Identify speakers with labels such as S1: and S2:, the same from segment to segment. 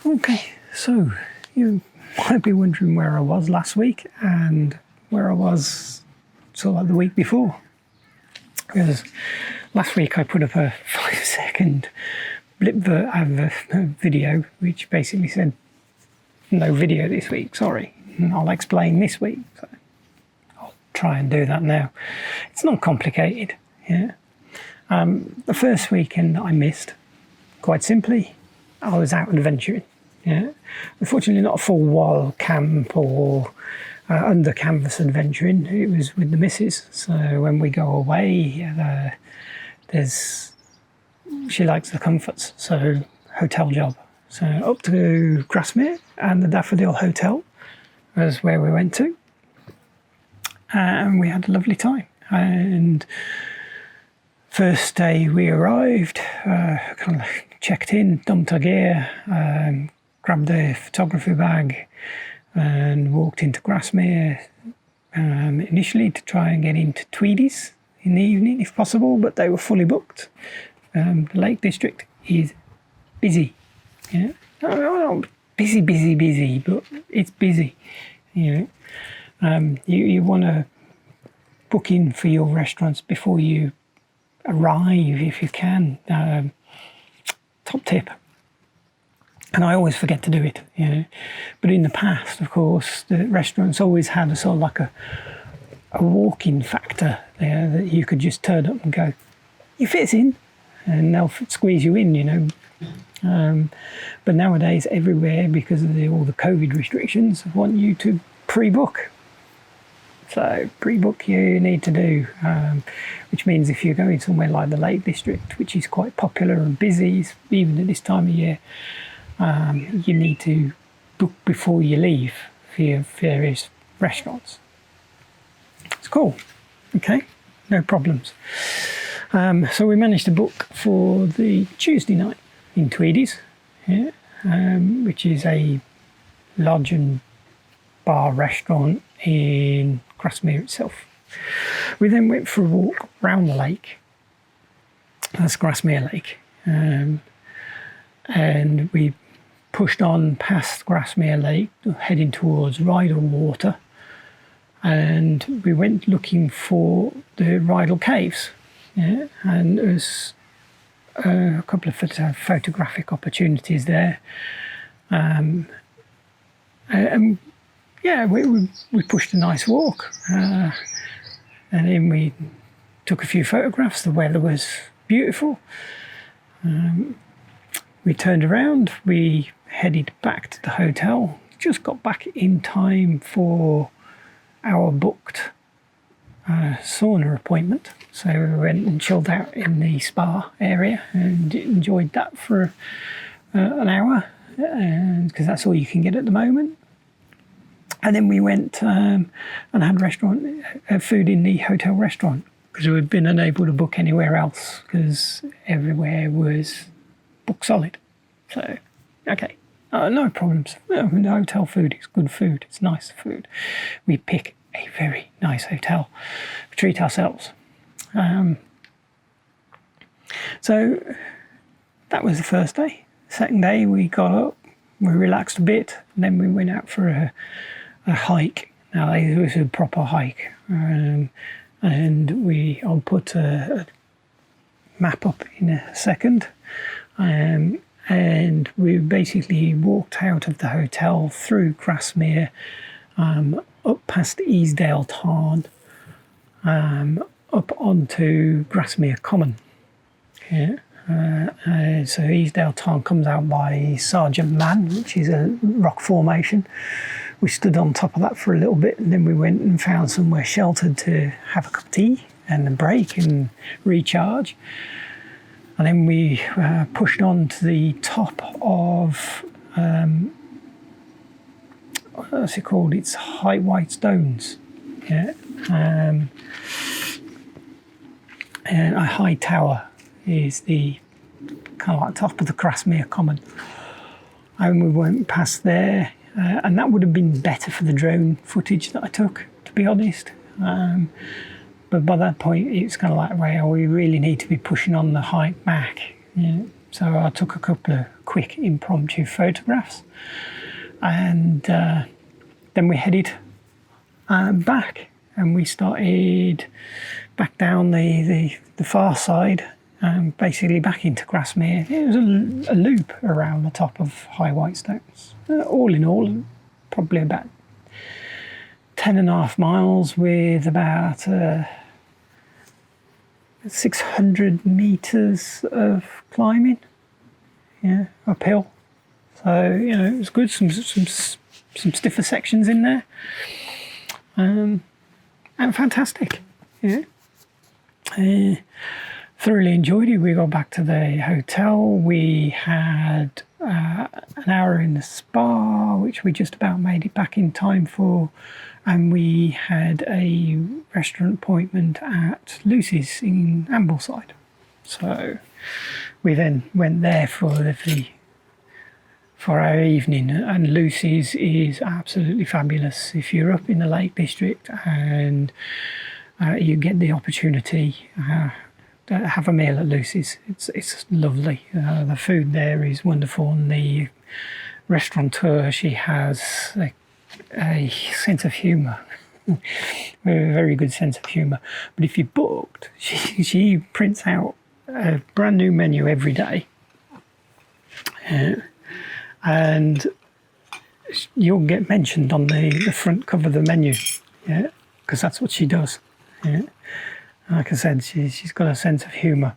S1: Okay, so you might be wondering where I was last week and where I was sort of like the week before. Because last week I put up a 5-second blip of a video which basically said no video this week, sorry. And I'll explain this week. So I'll try and do that now. It's not complicated. Yeah. The first weekend I missed, quite simply, I was out adventuring. Yeah, unfortunately not a full wild camp or under canvas adventuring. It was with the missus. So when we go away, she likes the comforts. So hotel job. So up to Grasmere and the Daffodil Hotel was where we went to, and we had a lovely time. And first day we arrived, kind of checked in, dumped our gear, grabbed a photography bag and walked into Grasmere initially to try and get into Tweedies in the evening if possible, but they were fully booked. The Lake District is busy. Yeah, busy, but it's busy. You know, you want to book in for your restaurants before you arrive if you can. Top tip. And I always forget to do it, you know. But in the past, of course, the restaurants always had a sort of like a walk-in factor there that you could just turn up and go, you fit in, and they'll squeeze you in, you know. But nowadays, everywhere, because of all the COVID restrictions, want you to pre-book. So pre-book you need to do, which means if you're going somewhere like the Lake District, which is quite popular and busy, even at this time of year, you need to book before you leave for your various restaurants. It's cool. Okay, no problems. So we managed to book for the Tuesday night in Tweedies, yeah, which is a lodge and bar restaurant in Grasmere itself. We then went for a walk round the lake. That's Grasmere Lake. And we pushed on past Grasmere Lake, heading towards Rydal Water, and we went looking for the Rydal Caves. Yeah, and there's a couple of photographic opportunities there. And yeah, we pushed a nice walk, and then we took a few photographs. The weather was beautiful. We turned around, we headed back to the hotel, just got back in time for our booked sauna appointment. So we went and chilled out in the spa area and enjoyed that for an hour, because that's all you can get at the moment. And then we went and had restaurant food in the hotel restaurant, because we'd been unable to book anywhere else because everywhere was book solid. So, okay, no problems. The hotel food is good food. It's nice food. We pick a very nice hotel. We treat ourselves. So that was the first day. Second day we got up, we relaxed a bit, and then we went out for a hike. Now it was a proper hike, and I'll put a map up in a second. And we basically walked out of the hotel through Grasmere, up past Easdale Tarn, up onto Grasmere Common. Yeah. So Easdale Tarn comes out by Sergeant Man, which is a rock formation. We stood on top of that for a little bit, and then we went and found somewhere sheltered to have a cup of tea and a break and recharge. And then we pushed on to the top of, what's it called? It's High White Stones. Yeah. And a high tower is the kind of like top of the Grasmere Common. And we went past there, and that would have been better for the drone footage that I took, to be honest. But by that point, it's kind of like, well, we really need to be pushing on the hike back. Yeah. So I took a couple of quick impromptu photographs, and then we headed back, and we started back down the far side, basically back into Grasmere. It was a loop around the top of High Whitestones. All in all, probably about 10.5 miles with about 600 meters of climbing, uphill. So it was good. Some stiffer sections in there, and fantastic. Thoroughly enjoyed it. We got back to the hotel. We had an hour in the spa, which we just about made it back in time for, and we had a restaurant appointment at Lucy's in Ambleside. So we then went there for our evening, and Lucy's is absolutely fabulous. If you're up in the Lake District and you get the opportunity, have a meal at Lucy's. It's lovely. The food there is wonderful, and the restaurateur, she has a sense of humour, a very good sense of humour. But if you booked, she prints out a brand new menu every day, and you'll get mentioned on the front cover of the menu, because that's what she does. Like I said, she's got a sense of humour.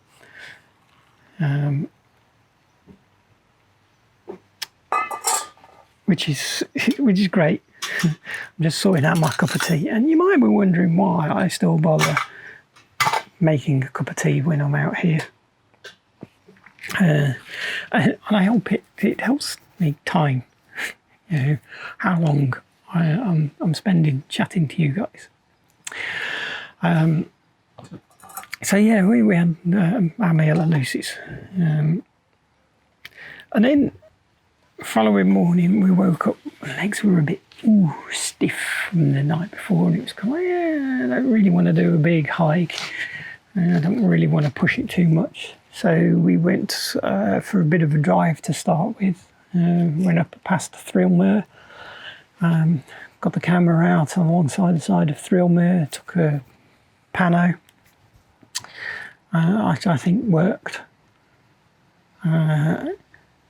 S1: Which is great. I'm just sorting out my cup of tea, and you might be wondering why I still bother making a cup of tea when I'm out here. And I hope it helps me time, how long I'm spending chatting to you guys. So yeah, we had our meal at Lucy's, and then following morning we woke up. My legs were a bit stiff from the night before, and it was kind of I don't really want to do a big hike. I don't really want to push it too much. So we went for a bit of a drive to start with. Went up past Thirlmere, got the camera out alongside the side of Thirlmere, took a pano. I think worked, and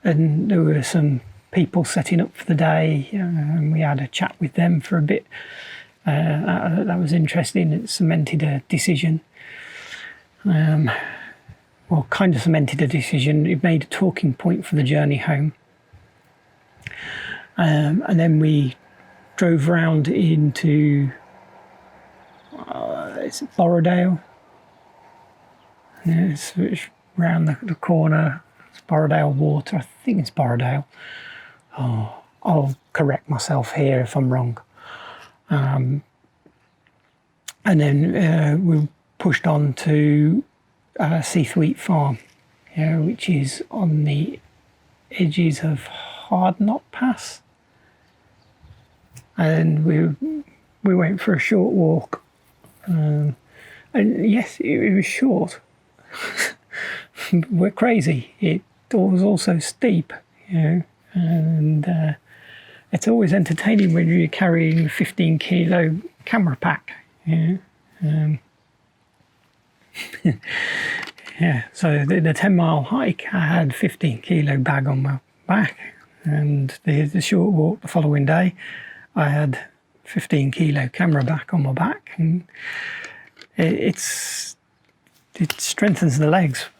S1: there were some people setting up for the day, and we had a chat with them for a bit. That was interesting. It cemented a decision, well, kind of cemented a decision. It made a talking point for the journey home, and then we drove round into it's Borrowdale. It's round the corner. It's Borrowdale Water. I think it's Borrowdale. Oh, I'll correct myself here if I'm wrong. And then we pushed on to Seathwaite Farm, which is on the edges of Hardknott Pass. And we went for a short walk. And yes, it was short. We're crazy. It was also steep, and it's always entertaining when you're carrying a 15-kilo camera pack. So the 10-mile hike, I had 15-kilo bag on my back, and the short walk the following day, I had 15-kilo camera back on my back, and it strengthens the legs.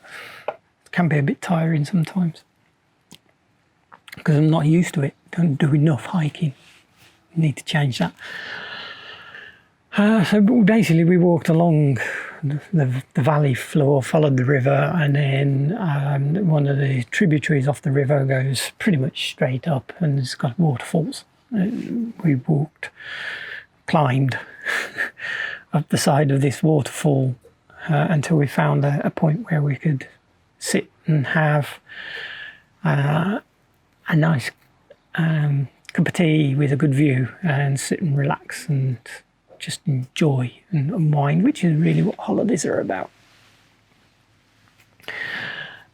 S1: It can be a bit tiring sometimes because I'm not used to it. Don't do enough hiking. Need to change that. So basically we walked along the valley floor, followed the river, and then one of the tributaries off the river goes pretty much straight up, and it's got waterfalls. We climbed up the side of this waterfall until we found a point where we could sit and have a nice cup of tea with a good view, and sit and relax and just enjoy and unwind, which is really what holidays are about.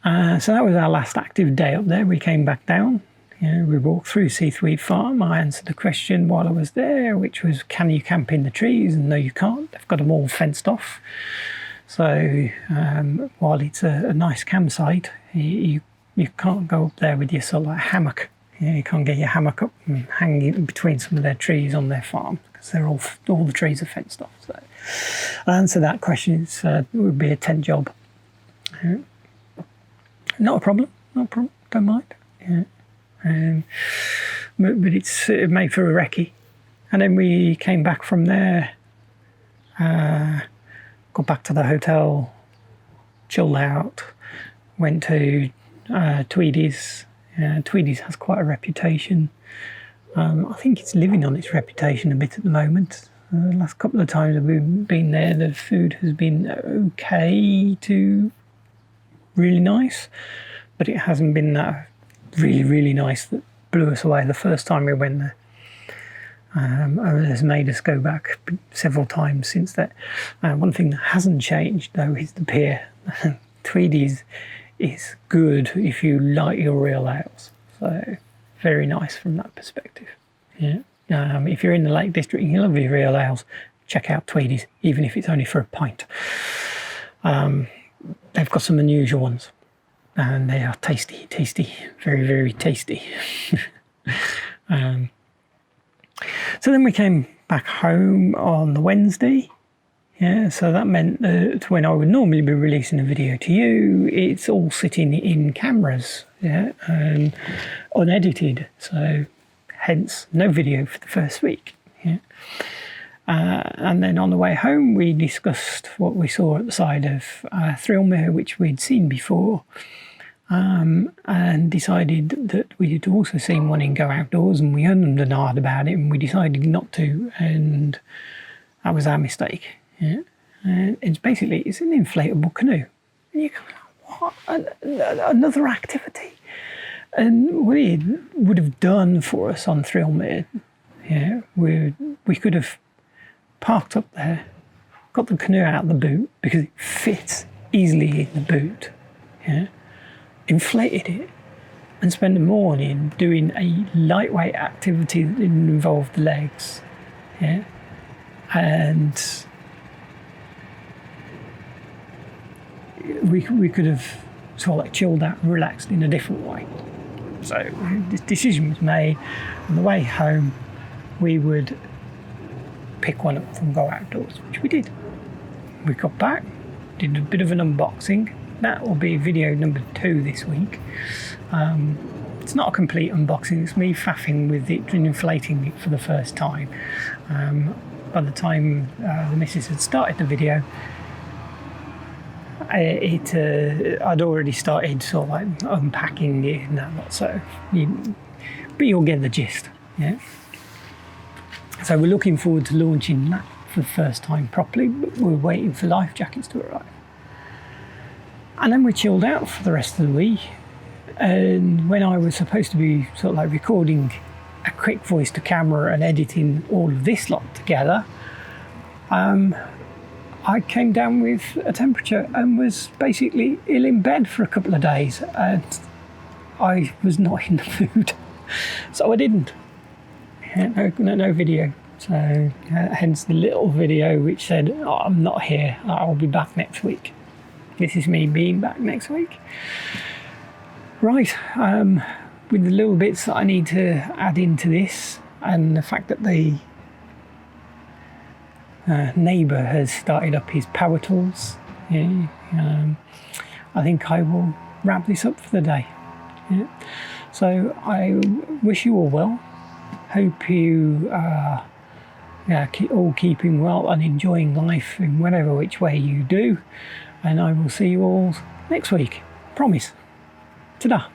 S1: So that was our last active day up there. We came back down. We walked through Seathweed Farm. I answered the question while I was there, which was, can you camp in the trees? And no, you can't. They've got them all fenced off. So while it's a nice campsite, you can't go up there with your sort of like hammock. You can't get your hammock up and hang it between some of their trees on their farm because they're all the trees are fenced off. So I answer that question. It would be a tent job. Not a problem. Don't mind. Yeah. But it's made for a recce. And then we came back from there, got back to the hotel, chilled out, went to Tweedy's. Tweedy's has quite a reputation. I think it's living on its reputation a bit at the moment. The last couple of times that we've been there, the food has been okay to really nice, but it hasn't been that really, really nice that blew us away the first time we went there. It has made us go back several times since that. One thing that hasn't changed though is the beer. Tweedy's is good if you like your real ales, so very nice from that perspective. Yeah. If you're in the Lake District and you love your real ales, check out Tweedy's, even if it's only for a pint. They've got some unusual ones, and they are tasty, very, very tasty. So then we came back home on the Wednesday. Yeah, so that meant that when I would normally be releasing a video to you, it's all sitting in cameras, unedited. So hence no video for the first week. Yeah. And then on the way home, we discussed what we saw at the side of Thirlmere, which we'd seen before, and decided that we'd also seen one in Go Outdoors, and we ummed and ahed about it, and we decided not to, and that was our mistake. Yeah. And it's an inflatable canoe. And you go, what? Another activity? And what it would have done for us on Thirlmere, yeah, we could have parked up there, got the canoe out of the boot because it fits easily in the boot, yeah, inflated it, and spent the morning doing a lightweight activity that didn't involve the legs, yeah, and we could have sort of like chilled out and relaxed in a different way. So this decision was made. On the way home, we would pick one up from Go Outdoors, which we did. We got back, did a bit of an unboxing. That will be video number 2 this week. It's not a complete unboxing, it's me faffing with it and inflating it for the first time. By the time the missus had started the video, I'd already started sort of like unpacking it and that lot, but you'll get the gist. Yeah. So we're looking forward to launching that for the first time properly, but we're waiting for life jackets to arrive. And then we chilled out for the rest of the week. And when I was supposed to be sort of like recording a quick voice to camera and editing all of this lot together, I came down with a temperature and was basically ill in bed for a couple of days, and I was not in the mood, so I didn't. No video. So hence the little video which said, oh, I'm not here, I'll be back next week. This is me being back next week. Right, with the little bits that I need to add into this, and the fact that the neighbour has started up his power tools, yeah, I think I will wrap this up for the day. Yeah. So I wish you all well. Hope you are all keeping well and enjoying life in whatever which way you do. And I will see you all next week. Promise. Ta-da.